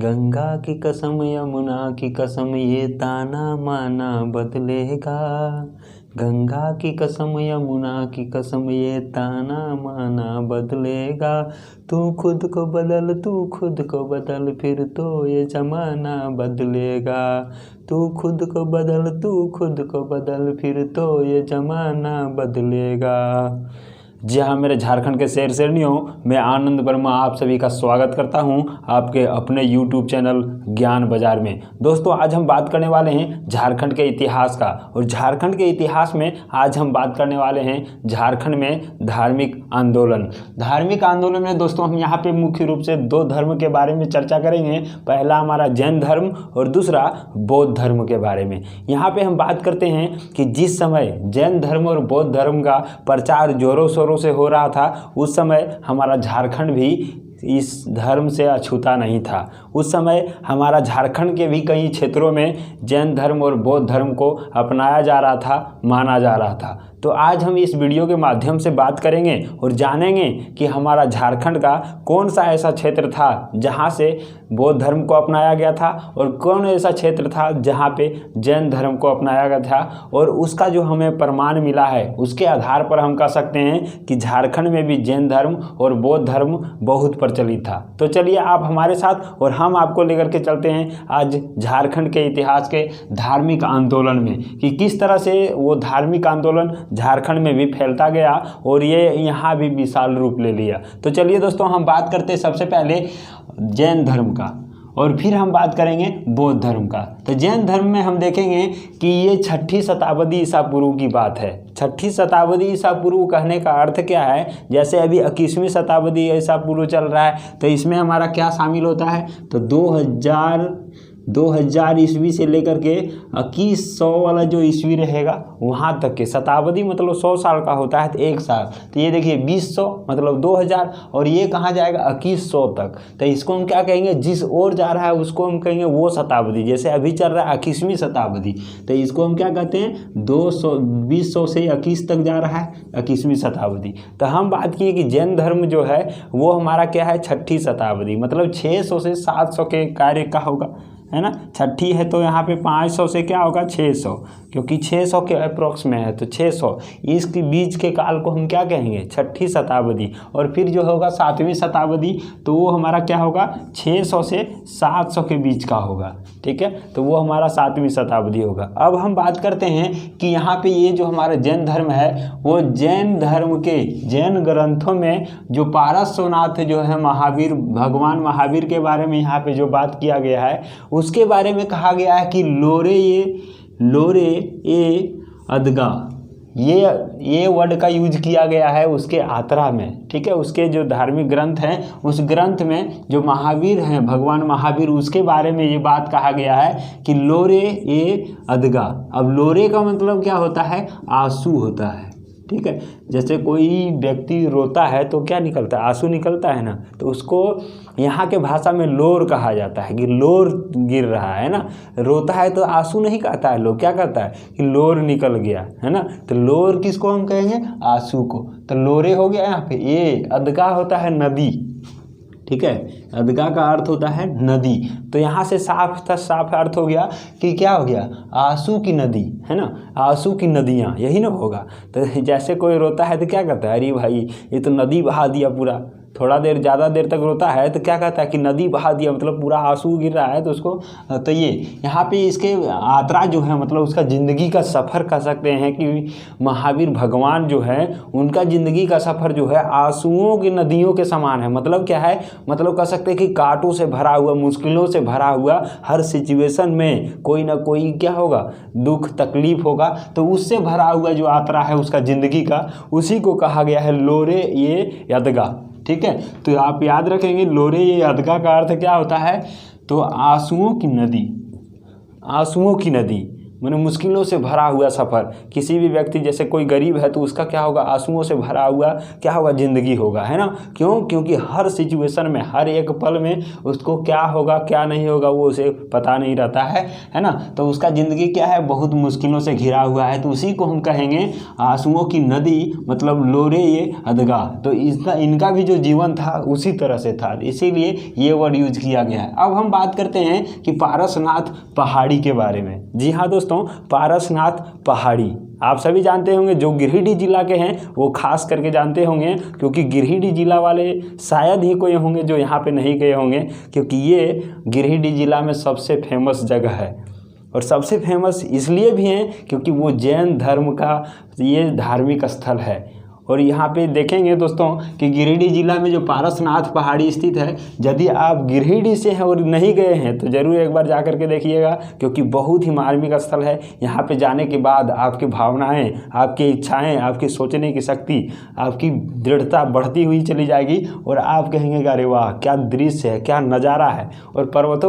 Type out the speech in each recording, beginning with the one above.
गंगा की कसम यमुना की कसम ये ताना माना बदलेगा। गंगा की कसम यमुना की कसम ये ताना माना बदलेगा। तू खुद को बदल फिर तो ये जमाना बदलेगा। तू खुद को बदल फिर तो ये जमाना बदलेगा। जी हाँ, मेरे झारखंड के शेर शेरनियों, मैं आनंद वर्मा आप सभी का स्वागत करता हूं आपके अपने YouTube चैनल ज्ञान बाजार में। दोस्तों, आज हम बात करने वाले हैं झारखंड के इतिहास का, और झारखंड के इतिहास में आज हम बात करने वाले हैं झारखंड में धार्मिक आंदोलन। धार्मिक आंदोलन में दोस्तों हम यहाँ पे मुख्य रूप से दो धर्म के बारे में चर्चा करेंगे। पहला हमारा जैन धर्म और दूसरा बौद्ध धर्म के बारे में। यहाँ पे हम बात करते हैं कि जिस समय जैन धर्म और बौद्ध धर्म का प्रचार जोरों शोरों से हो रहा था, उस समय हमारा झारखंड भी इस धर्म से अछूता नहीं था। उस समय हमारा झारखंड के भी कई क्षेत्रों में जैन धर्म और बौद्ध धर्म को अपनाया जा रहा था, माना जा रहा था। तो आज हम इस वीडियो के माध्यम से बात करेंगे और जानेंगे कि हमारा झारखंड का कौन सा ऐसा क्षेत्र था जहां से बौद्ध धर्म को अपनाया गया था, और कौन ऐसा क्षेत्र था जहां पे जैन धर्म को अपनाया गया था, और उसका जो हमें प्रमाण मिला है उसके आधार पर हम कह सकते हैं कि झारखंड में भी जैन धर्म और बौद्ध धर्म बहुत प्रचलित था। तो चलिए आप हमारे साथ और हम आपको लेकर के चलते हैं आज झारखंड के इतिहास के धार्मिक आंदोलन में, कि किस तरह से वो धार्मिक आंदोलन झारखंड में भी फैलता गया और ये यहाँ भी विशाल रूप ले लिया। तो चलिए दोस्तों, हम बात करते हैं सबसे पहले जैन धर्म का, और फिर हम बात करेंगे बौद्ध धर्म का। तो जैन धर्म में हम देखेंगे कि ये 6ठी शताब्दी ईसा पूर्व की बात है। 6ठी शताब्दी ईसा पूर्व कहने का अर्थ क्या है? जैसे अभी 21वीं शताब्दी ईसा पूर्व चल रहा है, तो इसमें हमारा क्या शामिल होता है? तो 2000 ईस्वी से लेकर के 2100 वाला जो ईस्वी रहेगा वहाँ तक के शताब्दी, मतलब 100 साल का होता है तो एक साल। तो ये देखिए 2000 मतलब 2000, और ये कहाँ जाएगा? 2100 तक। तो इसको हम क्या कहेंगे? जिस ओर जा रहा है उसको हम कहेंगे वो शताब्दी। जैसे अभी चल रहा है 21वीं शताब्दी, तो इसको हम क्या कहते हैं? 2000 से 21 तक जा रहा है 21वीं शताब्दी। तो हम बात किए कि जैन धर्म जो है वो हमारा क्या है? 6ठी शताब्दी, मतलब 600 से 700 के कार्य का होगा, है ना। 6ठी है तो यहाँ पे 500 से क्या होगा? 600, क्योंकि 600 के अप्रोक्स में है तो 600, इसके बीच के काल को हम क्या कहेंगे? 6ठी शताब्दी। और फिर जो होगा 7वीं शताब्दी, तो वो हमारा क्या होगा? 600 से 700 के बीच का होगा, ठीक है। तो वो हमारा 7वीं शताब्दी होगा। अब हम बात करते हैं कि यहाँ पे ये जो हमारा जैन धर्म है, वो जैन धर्म के जैन ग्रंथों में जो पारसनाथ जो है महावीर, भगवान महावीर के बारे में यहाँ पे जो बात किया गया है उसके बारे में कहा गया है कि लोरे ए अदगा, ये वर्ड का यूज किया गया है उसके आत्रा में, ठीक है। उसके जो धार्मिक ग्रंथ हैं उस ग्रंथ में जो महावीर हैं, भगवान महावीर, उसके बारे में ये बात कहा गया है कि लोरे ए अदगा। अब लोरे का मतलब क्या होता है? आंसू होता है, ठीक है। जैसे कोई व्यक्ति रोता है तो क्या निकलता है? आंसू निकलता है ना। तो उसको यहाँ के भाषा में लोर कहा जाता है, कि लोर गिर रहा है ना। रोता है तो आंसू नहीं कहता है लोग, क्या कहता है? कि लोर निकल गया, है ना। तो लोर किसको हम कहेंगे? आंसू को। तो लोरे हो गया यहाँ पे। ये अदगा होता है नदी, ठीक है। अदगा का अर्थ होता है नदी। तो यहाँ से साफ अर्थ हो गया कि क्या हो गया? आंसू की नदी, है ना। आंसू की नदियाँ, यही ना होगा। तो जैसे कोई रोता है तो क्या कहता है? अरे भाई ये तो नदी बहा दिया पूरा। थोड़ा देर ज़्यादा देर तक रोता है तो क्या कहता है? कि नदी बहा दिया, मतलब पूरा आंसू गिर रहा है तो उसको। तो ये यहाँ पे इसके यात्रा जो है, मतलब उसका ज़िंदगी का सफ़र कह सकते हैं कि महावीर भगवान जो है उनका ज़िंदगी का सफ़र जो है आंसुओं की नदियों के समान है। मतलब क्या है? मतलब कह सकते हैं कि कांटों से भरा हुआ, मुश्किलों से भरा हुआ, हर सिचुएशन में कोई ना कोई क्या होगा? दुख तकलीफ होगा। तो उससे भरा हुआ जो यात्रा है उसका ज़िंदगी का, उसी को कहा गया है लोरे ए अदगा, ठीक है। तो आप याद रखेंगे लोरे ये अदगा का अर्थ क्या होता है? तो आंसुओं की नदी। आंसुओं की नदी मैंने मुश्किलों से भरा हुआ सफ़र। किसी भी व्यक्ति जैसे कोई गरीब है तो उसका क्या होगा, आंसुओं से भरा हुआ क्या होगा, ज़िंदगी होगा, है ना। क्यों? क्योंकि हर सिचुएशन में, हर एक पल में उसको क्या होगा क्या नहीं होगा वो उसे पता नहीं रहता है ना। तो उसका ज़िंदगी क्या है, बहुत मुश्किलों से घिरा हुआ है। तो उसी को हम कहेंगे आंसुओं की नदी, मतलब लोरे ये अदगाह। तो इनका भी जो जीवन था उसी तरह से था, इसीलिए ये वर्ड यूज किया गया है। अब हम बात करते हैं कि पारसनाथ पहाड़ी के बारे में। जी हाँ दोस्तों, पारसनाथ पहाड़ी आप सभी जानते होंगे, जो गिरिडीह जिला के हैं वो खास करके जानते होंगे, क्योंकि गिरिडीह जिला वाले शायद ही कोई होंगे जो यहाँ पे नहीं गए होंगे, क्योंकि ये गिरिडीह जिला में सबसे फेमस जगह है। और सबसे फेमस इसलिए भी हैं क्योंकि वो जैन धर्म का ये धार्मिक स्थल है। और यहाँ पे देखेंगे दोस्तों कि गिरिडीह जिला में जो पारसनाथ पहाड़ी स्थित है, यदि आप गिरिडीह से हैं और नहीं गए हैं तो ज़रूर एक बार जा कर के देखिएगा, क्योंकि बहुत ही मार्मिक स्थल है। यहाँ पे जाने के बाद आपकी भावनाएं, आपकी इच्छाएं, आपकी सोचने की शक्ति, आपकी दृढ़ता बढ़ती हुई चली जाएगी और आप कहेंगे कि अरे वाह क्या दृश्य है, क्या नज़ारा है। और पर्वत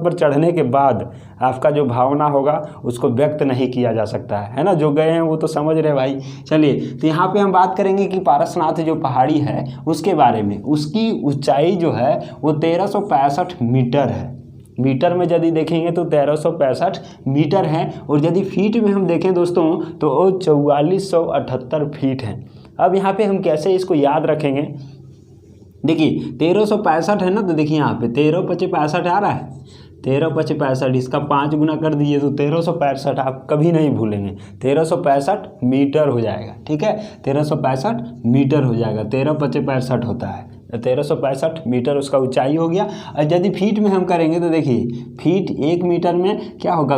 पर चढ़ने के बाद आपका जो भावना होगा उसको व्यक्त नहीं किया जा सकता है ना। जो गए हैं वो तो समझ रहे भाई। चलिए, तो यहाँ पे हम बात करेंगे कि पारसनाथ जो पहाड़ी है उसके बारे में। उसकी ऊंचाई जो है वो 1365 मीटर है। मीटर में यदि देखेंगे तो 1365 मीटर है, और यदि फीट में हम देखें दोस्तों तो वो 4478 फीट है। अब यहाँ पे हम कैसे इसको याद रखेंगे, देखिए 1365 है ना, तो देखिए यहाँ पे 13 × 65 आ रहा है, 13 × 65, इसका 5 गुना कर दीजिए तो 1365 आप कभी नहीं भूलेंगे। 1365 मीटर हो जाएगा, ठीक है, 1365 मीटर हो जाएगा, 13 × 65 होता है, 1365 मीटर उसका ऊंचाई हो गया। और यदि फीट में हम करेंगे तो देखिए फीट 1 मीटर में क्या होगा,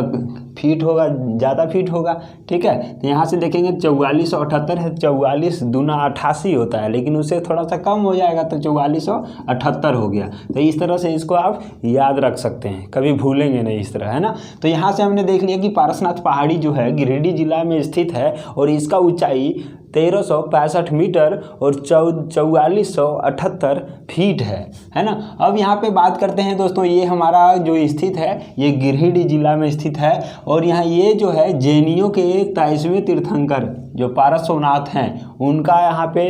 फीट होगा, ज़्यादा फीट होगा, ठीक है। तो यहाँ से देखेंगे 4478 है, 44 दूना 88 होता है, लेकिन उससे थोड़ा सा कम हो जाएगा तो 4478 हो गया। तो इस तरह से इसको आप याद रख सकते हैं, कभी भूलेंगे नहीं इस तरह, है ना। तो यहाँ से हमने देख लिया कि पारसनाथ पहाड़ी जो है गिरिडीह जिला में स्थित है और इसका ऊंचाई 1365 मीटर और 4478 फीट है ना। अब यहाँ पे बात करते हैं दोस्तों, ये हमारा जो स्थित है ये गिरिडीह जिला में स्थित है, और यहाँ ये जो है जैनियों के 23वें तीर्थंकर जो पारसनाथ हैं उनका यहाँ पे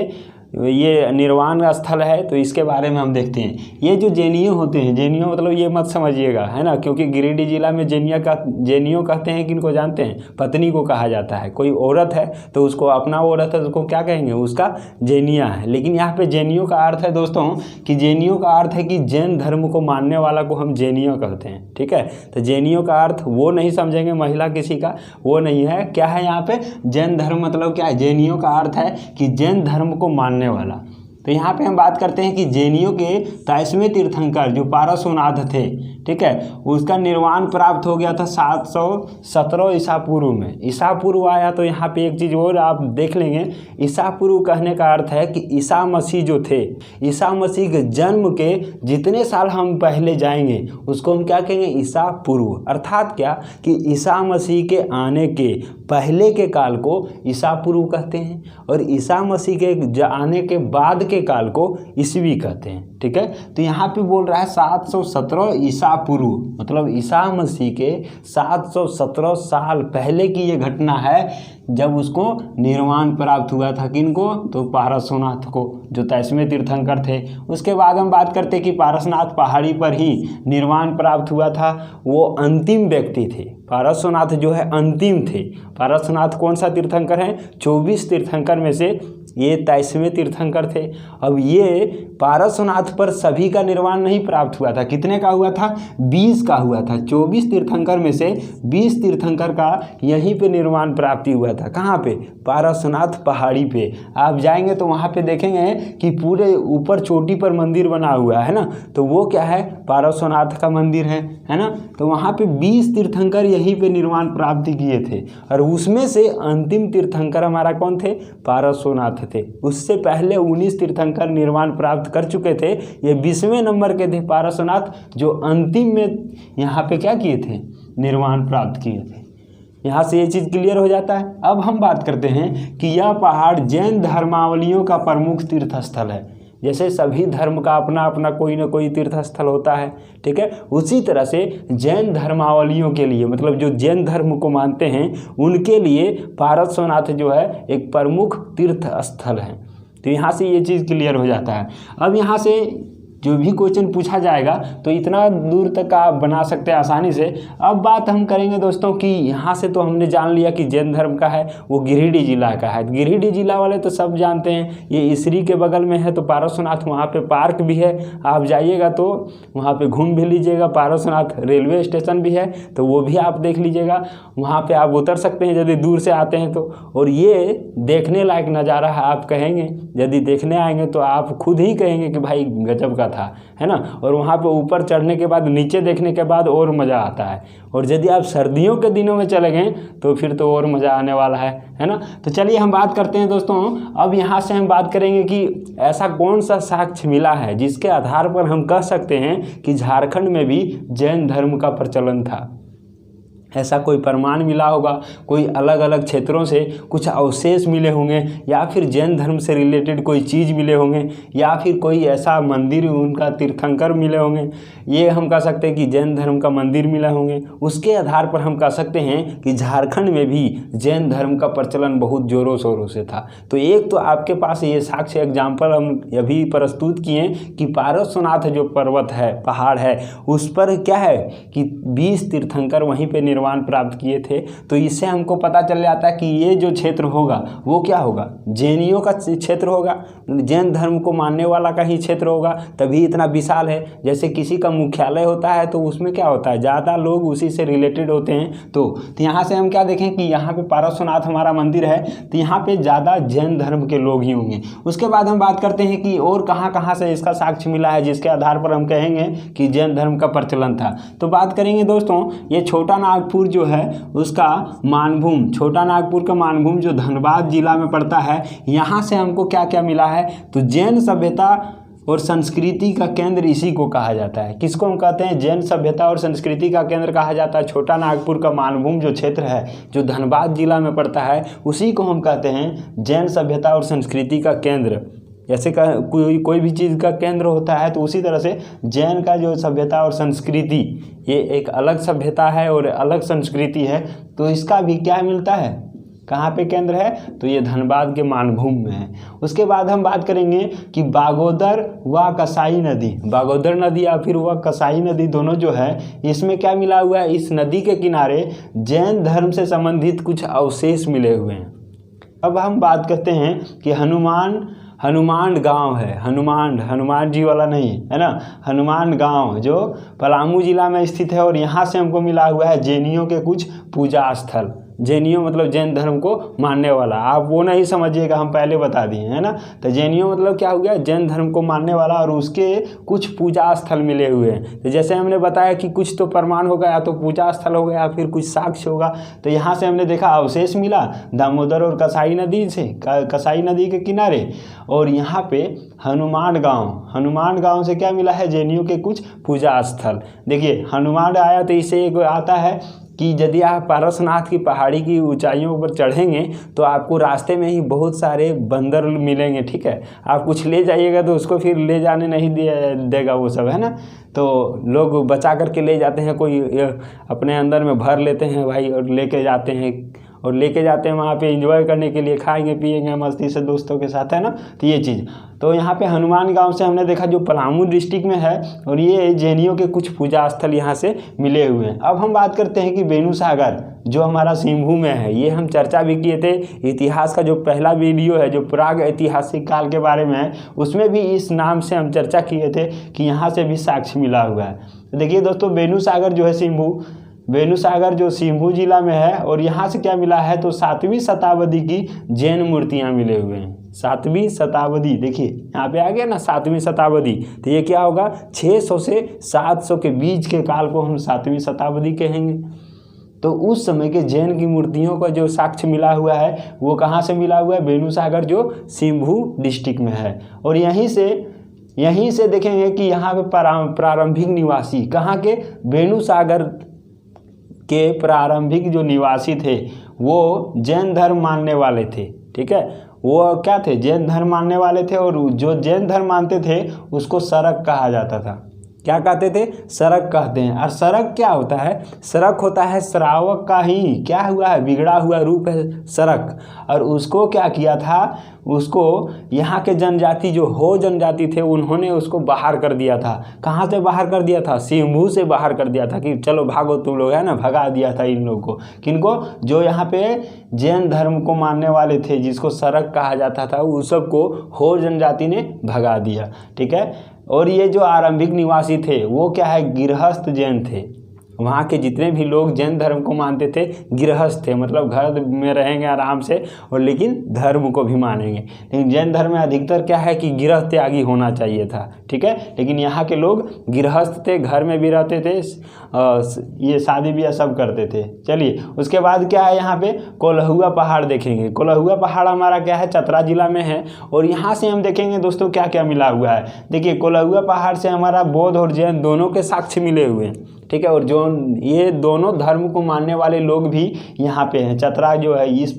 ये निर्वाण स्थल है। तो इसके बारे में हम देखते हैं। ये जो जैनियों होते हैं, जैनियों मतलब ये मत समझिएगा, है ना, क्योंकि गिरिडीह जिला में जैनियों कहते हैं, किनको जानते हैं, पत्नी को कहा जाता है। कोई औरत है तो उसको, अपना औरत है तो उसको क्या कहेंगे, उसका जैनिया है। लेकिन यहाँ पे जैनियों का अर्थ है दोस्तों कि जैनियों का अर्थ है कि जैन धर्म को मानने वाला को हम जैनियों कहते हैं, ठीक है। तो जैनियों का अर्थ वो नहीं समझेंगे, महिला किसी का वो नहीं है। क्या है यहाँ पे, जैन धर्म मतलब क्या है, जैनियों का अर्थ है कि जैन धर्म को मानने वाला। तो यहाँ पे हम बात करते हैं कि जैनियों के 23वें तीर्थंकर जो पारसनाथ थे, ठीक है, उसका निर्वाण प्राप्त हो गया था 717 ईसा पूर्व में। ईसा पूर्व आया तो यहाँ पे एक चीज़ और आप देख लेंगे, ईसा पूर्व कहने का अर्थ है कि ईसा मसीह जो थे, ईसा मसीह के जन्म के जितने साल हम पहले जाएंगे उसको हम क्या कहेंगे, ईसा पूर्व। अर्थात क्या कि ईसा मसीह के आने के पहले के काल को ईसा पूर्व कहते हैं, और ईसा मसीह के आने के बाद के काल को ईसवी कहते हैं, ठीक है। तो यहाँ पे बोल रहा है 717 ईसा पूर्व, मतलब ईसा मसीह के 717 साल पहले की ये घटना है जब उसको निर्वाण प्राप्त हुआ था। किनको, तो पारसनाथ को, जो 23वें तीर्थंकर थे। उसके बाद हम बात करते हैं कि पारसनाथ पहाड़ी पर ही निर्वाण प्राप्त हुआ था, वो अंतिम व्यक्ति थे। पारसनाथ जो है अंतिम थे। पारसनाथ कौन सा तीर्थंकर है, 24 तीर्थंकर में से ये 23वें तीर्थंकर थे। अब ये पारसनाथ पर सभी का निर्वाण नहीं प्राप्त हुआ था, कितने का हुआ था, 20 का हुआ था। 24 तीर्थंकर में से 20 तीर्थंकर का यहीं पे निर्वाण प्राप्ति हुआ था। कहाँ पे, पारसनाथ पहाड़ी पे। आप जाएंगे तो वहाँ पे देखेंगे कि पूरे ऊपर चोटी पर मंदिर बना हुआ है ना, तो वो क्या है, पारसनाथ का मंदिर है ना। तो वहाँ पे 20 तीर्थंकर यहीं पे निर्वाण प्राप्ति किए थे, और उसमें से अंतिम तीर्थंकर हमारा कौन थे, पारसनाथ थे। उससे पहले 19 तीर्थंकर निर्वाण प्राप्त कर चुके थे। ये 20वें नंबर के थे पारसनाथ, जो अंतिम में यहाँ पे क्या किए थे, निर्वाण प्राप्त किए थे। यहाँ से ये चीज़ क्लियर हो जाता है। अब हम बात करते हैं कि यह पहाड़ जैन धर्मावलियों का प्रमुख तीर्थ स्थल है। जैसे सभी धर्म का अपना अपना कोई ना कोई तीर्थ स्थल होता है, ठीक है, उसी तरह से जैन धर्मावलियों के लिए, मतलब जो जैन धर्म को मानते हैं उनके लिए पारसनाथ जो है एक प्रमुख तीर्थ स्थल है। तो यहाँ से ये चीज़ क्लियर हो जाता है। अब यहाँ से जो भी क्वेश्चन पूछा जाएगा तो इतना दूर तक आप बना सकते हैं आसानी से। अब बात हम करेंगे दोस्तों कि यहाँ से तो हमने जान लिया कि जैन धर्म का है वो गिरिडीह जिला का है। गिरिडीह जिला वाले तो सब जानते हैं, ये इसरी के बगल में है। तो पारसनाथ वहाँ पे पार्क भी है, आप जाइएगा तो वहाँ पे घूम भी लीजिएगा। पारसनाथ रेलवे स्टेशन भी है तो वो भी आप देख लीजिएगा, वहाँ पर आप उतर सकते हैं यदि दूर से आते हैं तो। और ये देखने लायक नज़ारा है, आप कहेंगे यदि देखने आएंगे तो आप खुद ही कहेंगे कि भाई गजब का था, है ना। और वहाँ पे ऊपर चढ़ने के बाद नीचे देखने के बाद और मज़ा आता है। और यदि आप सर्दियों के दिनों में चले गए तो फिर तो और मज़ा आने वाला है ना। तो चलिए हम बात करते हैं दोस्तों। अब यहाँ से हम बात करेंगे कि ऐसा कौन सा साक्ष्य मिला है जिसके आधार पर हम कह सकते हैं कि झारखंड में भी जैन धर्म का प्रचलन था। ऐसा कोई प्रमाण मिला होगा, कोई अलग अलग क्षेत्रों से कुछ अवशेष मिले होंगे, या फिर जैन धर्म से रिलेटेड कोई चीज़ मिले होंगे, या फिर कोई ऐसा मंदिर उनका तीर्थंकर मिले होंगे। ये हम कह सकते हैं कि जैन धर्म का मंदिर मिले होंगे। उसके आधार पर हम कह सकते हैं कि झारखंड में भी जैन धर्म का प्रचलन बहुत ज़ोरों शोरों से था। तो एक तो आपके पास ये साक्ष्य एग्जाम्पल हम अभी प्रस्तुत किए कि पारसनाथ जो पर्वत है, पहाड़ है, उस पर क्या है कि 20 तीर्थंकर वहीं पर निर्वाण प्राप्त किए थे। तो इससे हमको पता चल जाता है कि ये जो क्षेत्र होगा वो क्या होगा, जैनियों का क्षेत्र होगा, जैन धर्म को मानने वाला का ही क्षेत्र होगा, तभी इतना विशाल है। जैसे किसी का मुख्यालय होता है तो उसमें क्या होता है, ज़्यादा लोग उसी से रिलेटेड होते हैं। तो यहाँ से हम क्या देखें कि यहाँ पे पारसनाथ हमारा मंदिर है तो यहाँ पे ज़्यादा जैन धर्म के लोग ही होंगे। उसके बाद हम बात करते हैं कि और कहाँ कहाँ से इसका साक्ष्य मिला है जिसके आधार पर हम कहेंगे कि जैन धर्म का प्रचलन था। तो बात करेंगे दोस्तों, ये छोटा नागपुर जो है उसका मानभूम, छोटा नागपुर का मानभूम जो धनबाद जिला में पड़ता है, यहाँ से हमको क्या क्या मिला है तो जैन सभ्यता और संस्कृति का केंद्र इसी को कहा जाता है। किसको हम कहते हैं, जैन सभ्यता और संस्कृति का केंद्र कहा जाता है। छोटा नागपुर का मानभूम जो क्षेत्र है जो धनबाद जिला में पड़ता है उसी को हम कहते हैं जैन सभ्यता और संस्कृति का केंद्र। जैसे कोई भी चीज़ का केंद्र होता है तो उसी तरह से जैन का जो सभ्यता और संस्कृति ये एक अलग सभ्यता है और अलग संस्कृति है। तो इसका भी क्या मिलता है, कहाँ पे केंद्र है, तो ये धनबाद के मानभूम में है। उसके बाद हम बात करेंगे कि बागोदर व कसाई नदी, बागोदर नदी या फिर वह कसाई नदी दोनों जो है इसमें क्या मिला हुआ है, इस नदी के किनारे जैन धर्म से संबंधित कुछ अवशेष मिले हुए हैं। अब हम बात करते हैं कि हनुमान गांव है, हनुमान जी वाला नहीं है ना, हनुमान गांव जो पलामू जिला में स्थित है। और यहाँ से हमको मिला हुआ है जैनियों के कुछ पूजा स्थल। जैनियों मतलब जैन धर्म को मानने वाला, आप वो नहीं समझिएगा, हम पहले बता दिए है ना। तो जैनियों मतलब क्या हो गया, जैन धर्म को मानने वाला, और उसके कुछ पूजा स्थल मिले हुए हैं। तो जैसे हमने बताया कि कुछ तो प्रमाण होगा, या तो पूजा स्थल होगा या फिर कुछ साक्ष्य होगा। तो यहाँ से हमने देखा अवशेष मिला दामोदर और कसाई नदी से, कसाई नदी के किनारे। और यहाँ पे हनुमान गांव से क्या मिला है, जैनियों के कुछ पूजा स्थल। देखिए हनुमान आया तो इसे एक आता है कि यदि आप पारसनाथ की पहाड़ी की ऊंचाइयों पर चढ़ेंगे तो आपको रास्ते में ही बहुत सारे बंदर मिलेंगे, ठीक है। आप कुछ ले जाइएगा तो उसको फिर ले जाने नहीं देगा वो सब, है ना। तो लोग बचा करके ले जाते हैं, कोई अपने अंदर में भर लेते हैं भाई और लेके जाते हैं वहाँ पे एंजॉय करने के लिए, खाएंगे पिएंगे मस्ती से दोस्तों के साथ, है ना। तो ये चीज़ तो यहाँ पे हनुमान गांव से हमने देखा जो पलामू डिस्ट्रिक्ट में है, और ये जैनियों के कुछ पूजा स्थल यहाँ से मिले हुए हैं। अब हम बात करते हैं कि बेनूसागर जो हमारा सिंभू में है, ये हम चर्चा भी किए थे। इतिहास का जो पहला वीडियो है जो प्राग ऐतिहासिक काल के बारे में है, उसमें भी इस नाम से हम चर्चा किए थे कि यहाँ से भी साक्ष्य मिला हुआ है। तो देखिए दोस्तों, बेनूसागर जो है बेनूसागर जो सिंभू जिला में है, और यहाँ से क्या मिला है तो 7वीं शताब्दी की जैन मूर्तियाँ मिले हुए हैं। 7वीं शताब्दी, देखिए यहाँ पे आ गया ना 7वीं शताब्दी, तो ये क्या होगा 600 से 700 के बीच के काल को हम 7वीं शताब्दी कहेंगे। तो उस समय के जैन की मूर्तियों का जो साक्ष्य मिला हुआ है वो कहाँ से मिला हुआ है, बेनूसागर जो सिंभू डिस्ट्रिक्ट में है। और यहीं से देखेंगे कि यहाँ पे प्रारंभिक निवासी कहाँ के, बेनूसागर के प्रारंभिक जो निवासी थे वो जैन धर्म मानने वाले थे, ठीक है। वो क्या थे, जैन धर्म मानने वाले थे, और जो जैन धर्म मानते थे उसको सरक कहा जाता था। क्या कहते थे, सरक कहते हैं। और सरक क्या होता है, सरक होता है श्रावक का ही क्या हुआ है, बिगड़ा हुआ रूप है सरक। और उसको क्या किया था, उसको यहाँ के जनजाति जो हो जनजाति थे उन्होंने उसको बाहर कर दिया था। कहाँ से बाहर कर दिया था, सिंभू से बाहर कर दिया था कि चलो भागो तुम लोग, है ना, भगा दिया था इन लोगों को। किनको, जो यहाँ पे जैन धर्म को मानने वाले थे जिसको सरक कहा जाता था, उस सबको हो जनजाति ने भगा दिया। ठीक है। और ये जो आरंभिक निवासी थे वो क्या है, गृहस्थ जैन थे। वहाँ के जितने भी लोग जैन धर्म को मानते थे गृहस्थ थे, मतलब घर में रहेंगे आराम से और लेकिन धर्म को भी मानेंगे। लेकिन जैन धर्म में अधिकतर क्या है कि गृह त्यागी होना चाहिए था। ठीक है। लेकिन यहाँ के लोग गृहस्थ थे, घर में भी रहते थे, ये शादी ब्याह सब करते थे। चलिए, उसके बाद क्या है, यहाँ पे कोल्हुआ पहाड़ देखेंगे। कोल्हुआ पहाड़ हमारा क्या है, चतरा जिला में है। और यहाँ से हम देखेंगे दोस्तों क्या क्या मिला हुआ है। देखिए, कोल्हुआ पहाड़ से हमारा बौद्ध और जैन दोनों के साक्ष्य मिले हुए हैं। ठीक है। और जो ये दोनों धर्म को मानने वाले लोग भी यहाँ पे हैं। चतरा जो है, इस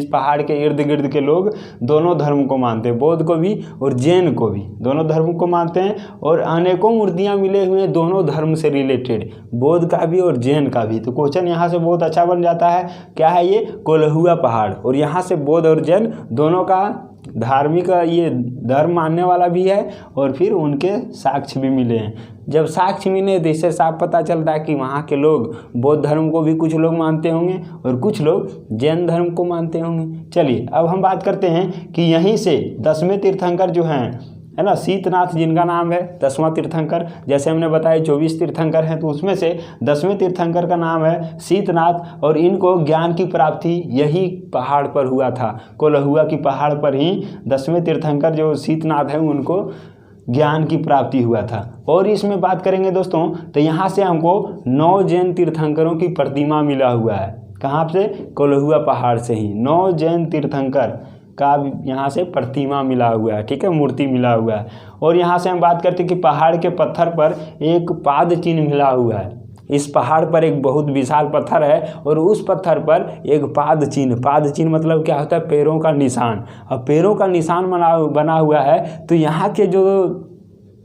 पहाड़ के इर्द गिर्द के लोग दोनों धर्म को मानते हैं, बौद्ध को भी और जैन को भी, दोनों धर्म को मानते हैं। और अनेकों मूर्तियाँ मिले हुए हैं दोनों धर्म से रिलेटेड, बौद्ध का भी और जैन का भी। तो क्वेश्चन यहाँ से बहुत अच्छा बन जाता है, क्या है ये, कोल्हुआ पहाड़। और यहाँ से बौद्ध और जैन दोनों का धार्मिक ये धर्म मानने वाला भी है और फिर उनके साक्ष्य भी मिले हैं। जब साक्ष्य मिले तो इससे साफ पता चलता है कि वहाँ के लोग बौद्ध धर्म को भी कुछ लोग मानते होंगे और कुछ लोग जैन धर्म को मानते होंगे। चलिए, अब हम बात करते हैं कि यहीं से 10वें तीर्थंकर जो हैं, है ना, शीतनाथ जिनका नाम है 10वां तीर्थंकर। जैसे हमने बताया 24 तीर्थंकर हैं, तो उसमें से 10वें तीर्थंकर का नाम है शीतनाथ। और इनको ज्ञान की प्राप्ति यही पहाड़ पर हुआ था, कोल्हुआ की पहाड़ पर ही 10वें तीर्थंकर जो शीतनाथ हैं उनको ज्ञान की प्राप्ति हुआ था। और इसमें बात करेंगे दोस्तों तो यहाँ से हमको 9 जैन तीर्थंकरों की प्रतिमा मिला हुआ है। कहाँ से, कोल्हुआ पहाड़ से ही 9 जैन तीर्थंकर का यहाँ से प्रतिमा मिला हुआ है। ठीक है, मूर्ति मिला हुआ है। और यहाँ से हम बात करते हैं कि पहाड़ के पत्थर पर एक पाद चिन्ह मिला हुआ है। इस पहाड़ पर एक बहुत विशाल पत्थर है और उस पत्थर पर एक पाद चिन्ह मतलब क्या होता है, पैरों का निशान। अब पैरों का निशान बना हुआ है। तो यहाँ के जो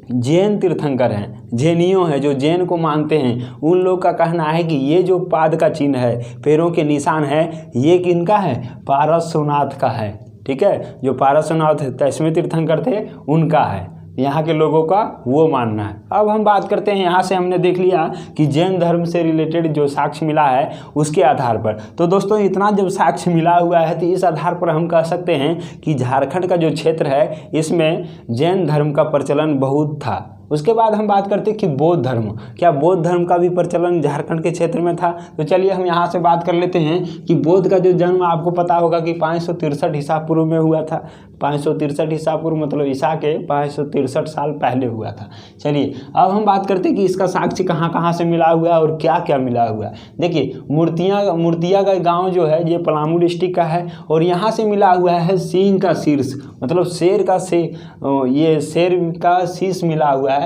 जैन तीर्थंकर हैं, जैनियों हैं, जो जैन को मानते हैं, उन लोग का कहना है कि ये जो पाद का चिन्ह है, पैरों के निशान है, ये किनका है, पारसनाथ का है। ठीक है, जो पारसनाथ 10वें तीर्थंकर थे उनका है, यहाँ के लोगों का वो मानना है। अब हम बात करते हैं, यहाँ से हमने देख लिया कि जैन धर्म से रिलेटेड जो साक्ष्य मिला है उसके आधार पर। तो दोस्तों इतना जब साक्ष्य मिला हुआ है तो इस आधार पर हम कह सकते हैं कि झारखंड का जो क्षेत्र है इसमें जैन धर्म का प्रचलन बहुत था। उसके बाद हम बात करते हैं कि बौद्ध धर्म, क्या बौद्ध धर्म का भी प्रचलन झारखंड के क्षेत्र में था। तो चलिए हम यहाँ से बात कर लेते हैं कि बौद्ध का जो जन्म आपको पता होगा कि 563 ईसा पूर्व में हुआ था। 563 ईसा पूर्व मतलब ईसा के 563 साल पहले हुआ था। चलिए अब हम बात करते हैं कि इसका साक्ष्य कहाँ कहाँ से मिला हुआ है और क्या क्या मिला हुआ है। देखिए, मूर्तिया का गाँव जो है ये पलामू डिस्ट्रिक्ट का है और यहाँ से मिला हुआ है सिंह का शीर्ष, मतलब शेर का शीश मिला हुआ है,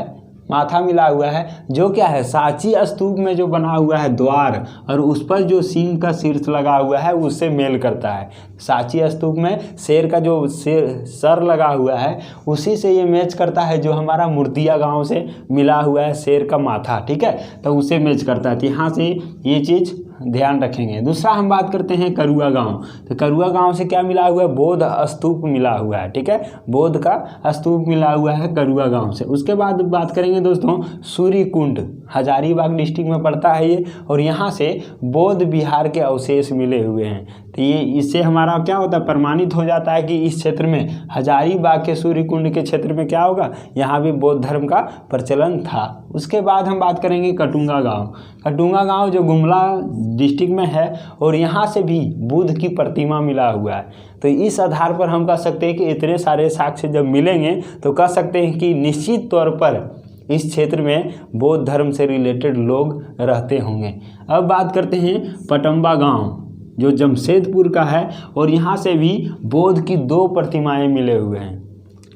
माथा मिला हुआ है, जो क्या है, सांची स्तूप में जो बना हुआ है द्वार, और उस पर जो सिंह का शीर्ष लगा हुआ है उससे मेल करता है। सांची स्तूप में शेर का जो सर लगा हुआ है उसी से ये मैच करता है, जो हमारा मूर्तिया गांव से मिला हुआ है शेर का माथा। ठीक है, तो उससे मैच करता है। तो यहाँ से ये चीज़ ध्यान रखेंगे। दूसरा हम बात करते हैं करुआ गांव। तो करुआ गांव से क्या मिला हुआ है, बौद्ध स्तूप मिला हुआ है। ठीक है, बौद्ध का स्तूप मिला हुआ है करुआ गांव से। उसके बाद बात करेंगे दोस्तों सूर्य कुंड, हजारीबाग डिस्ट्रिक्ट में पड़ता है ये, और यहाँ से बौद्ध विहार के अवशेष मिले हुए हैं। तो ये इससे हमारा क्या होता है, प्रमाणित हो जाता है कि इस क्षेत्र में हजारीबाग के सूर्य कुंड के क्षेत्र में क्या होगा, यहाँ भी बौद्ध धर्म का प्रचलन था। उसके बाद हम बात करेंगे कटुंगा गांव। कटुंगा गांव जो गुमला डिस्ट्रिक्ट में है और यहाँ से भी बुद्ध की प्रतिमा मिला हुआ है। तो इस आधार पर हम कह सकते हैं कि इतने सारे साक्ष्य जब मिलेंगे तो कह सकते हैं कि निश्चित तौर पर इस क्षेत्र में बौद्ध धर्म से रिलेटेड लोग रहते होंगे। अब बात करते हैं पटम्बा गांव जो जमशेदपुर का है और यहाँ से भी बौद्ध की 2 प्रतिमाएं मिले हुए हैं।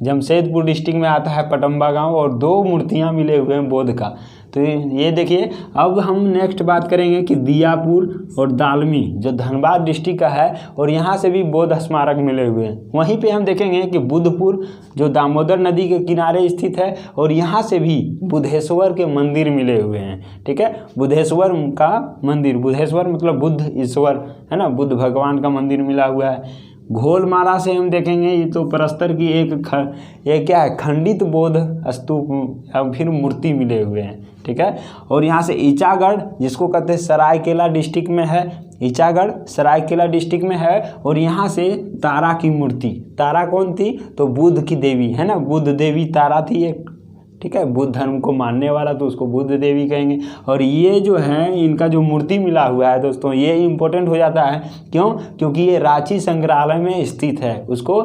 जमशेदपुर डिस्ट्रिक्ट में आता है पटम्बा गांव और 2 मूर्तियां मिले हुए हैं बौद्ध का। तो ये देखिए, अब हम नेक्स्ट बात करेंगे कि दियापुर और दालमी जो धनबाद डिस्ट्रिक्ट का है, और यहाँ से भी बौद्ध स्मारक मिले हुए हैं। वहीं पे हम देखेंगे कि बुद्धपुर जो दामोदर नदी के किनारे स्थित है, और यहाँ से भी बुद्धेश्वर के मंदिर मिले हुए हैं। ठीक है, बुद्धेश्वर का मंदिर, बुद्धेश्वर मतलब बुद्ध ईश्वर है ना, बुद्ध भगवान का मंदिर मिला हुआ है। घोलमारा से हम देखेंगे ये तो प्रस्तर की ये क्या है, खंडित बौद्ध स्तूप या फिर मूर्ति मिले हुए हैं। ठीक है, और यहाँ से ईचागढ़ जिसको कहते हैं सरायकेला डिस्ट्रिक्ट में है, ईचागढ़ सरायकेला डिस्ट्रिक्ट में है, और यहाँ से तारा की मूर्ति, तारा कौन थी, तो बुद्ध की देवी है ना, बुद्ध देवी तारा थी एक। ठीक है, बुद्ध धर्म को मानने वाला तो उसको बुद्ध देवी कहेंगे। और ये जो है इनका जो मूर्ति मिला हुआ है दोस्तों, ये इम्पोर्टेंट हो जाता है, क्यों, क्योंकि ये रांची संग्रहालय में स्थित है। उसको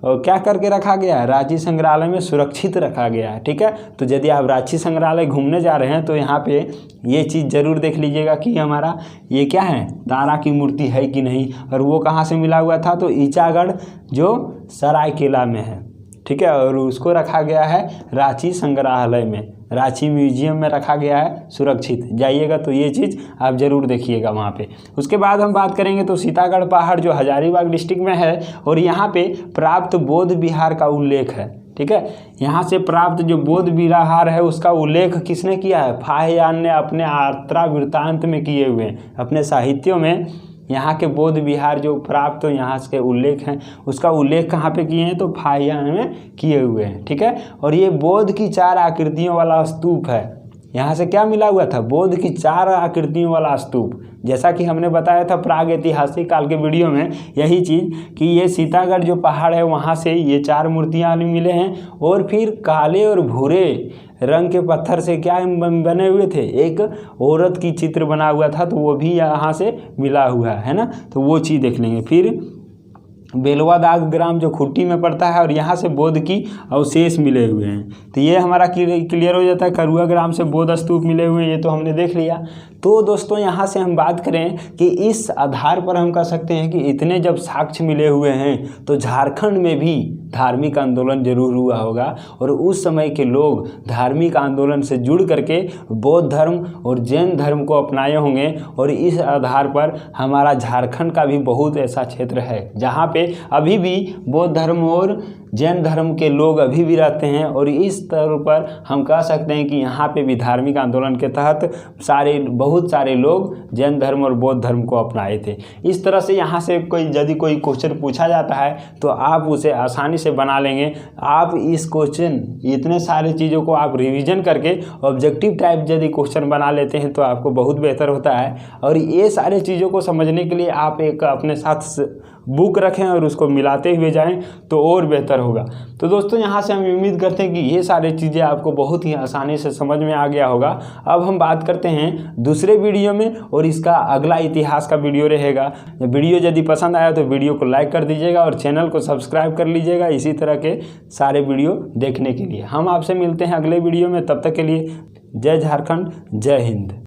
क्या करके रखा गया है, रांची संग्रहालय में सुरक्षित रखा गया है। ठीक है, तो यदि आप रांची संग्रहालय घूमने जा रहे हैं तो यहाँ पे ये चीज़ ज़रूर देख लीजिएगा कि हमारा ये क्या है, तारा की मूर्ति है कि नहीं, और वो कहाँ से मिला हुआ था, तो ईचागढ़ जो सरायकेला में है। ठीक है, और उसको रखा गया है रांची संग्रहालय में, रांची म्यूजियम में रखा गया है सुरक्षित। जाइएगा तो ये चीज़ आप ज़रूर देखिएगा वहाँ पे। उसके बाद हम बात करेंगे तो सीतागढ़ पहाड़ जो हजारीबाग डिस्ट्रिक्ट में है, और यहाँ पे प्राप्त बौद्ध विहार का उल्लेख है। ठीक है, यहाँ से प्राप्त जो बौद्ध विहार है उसका उल्लेख किसने किया है, फाहियान ने अपने यात्रा वृत्तांत में किए हुए हैं, अपने साहित्यों में यहाँ के बौद्ध विहार जो प्राप्त तो यहाँ के उल्लेख हैं, उसका उल्लेख कहाँ पे किए हैं, तो फाहियान में किए हुए हैं। ठीक है, और ये बौद्ध की 4 आकृतियों वाला स्तूप है। यहाँ से क्या मिला हुआ था, बौद्ध की 4 आकृतियों वाला स्तूप। जैसा कि हमने बताया था प्राग ऐतिहासिक काल के वीडियो में यही चीज़ कि ये सीतागढ़ जो पहाड़ है वहाँ से ये 4 मूर्तियाँ मिले हैं, और फिर काले और भूरे रंग के पत्थर से क्या बने हुए थे, एक औरत की चित्र बना हुआ था, तो वो भी यहाँ से मिला हुआ है ना, तो वो चीज़ देख लेंगे। फिर बेलवादाग ग्राम जो खुट्टी में पड़ता है, और यहाँ से बौद्ध की अवशेष मिले हुए हैं। तो ये हमारा क्लियर हो जाता है, करुआ ग्राम से बौद्ध स्तूप मिले हुए हैं, ये तो हमने देख लिया। तो दोस्तों यहाँ से हम बात करें कि इस आधार पर हम कह सकते हैं कि इतने जब साक्ष्य मिले हुए हैं तो झारखंड में भी धार्मिक आंदोलन जरूर हुआ होगा, और उस समय के लोग धार्मिक आंदोलन से जुड़ करके बौद्ध धर्म और जैन धर्म को अपनाए होंगे। और इस आधार पर हमारा झारखंड का भी बहुत ऐसा क्षेत्र है जहाँ पे अभी भी बौद्ध धर्म और जैन धर्म के लोग अभी भी रहते हैं, और इस तौर पर हम कह सकते हैं कि यहाँ पे भी धार्मिक आंदोलन के तहत बहुत सारे लोग जैन धर्म और बौद्ध धर्म को अपनाए थे। इस तरह से यहाँ से यदि कोई क्वेश्चन पूछा जाता है तो आप उसे आसानी से बना लेंगे। आप इस क्वेश्चन इतने सारे चीज़ों को आप रिवीजन करके ऑब्जेक्टिव टाइप यदि क्वेश्चन बना लेते हैं तो आपको बहुत बेहतर होता है। और ये सारे चीज़ों को समझने के लिए आप एक अपने साथ बुक रखें और उसको मिलाते हुए जाएं तो और बेहतर होगा। तो दोस्तों यहाँ से हम उम्मीद करते हैं कि ये सारी चीज़ें आपको बहुत ही आसानी से समझ में आ गया होगा। अब हम बात करते हैं दूसरे वीडियो में, और इसका अगला इतिहास का वीडियो रहेगा। वीडियो यदि पसंद आया तो वीडियो को लाइक कर दीजिएगा और चैनल को सब्सक्राइब कर लीजिएगा इसी तरह के सारे वीडियो देखने के लिए। हम आपसे मिलते हैं अगले वीडियो में, तब तक के लिए जय झारखंड, जय हिंद।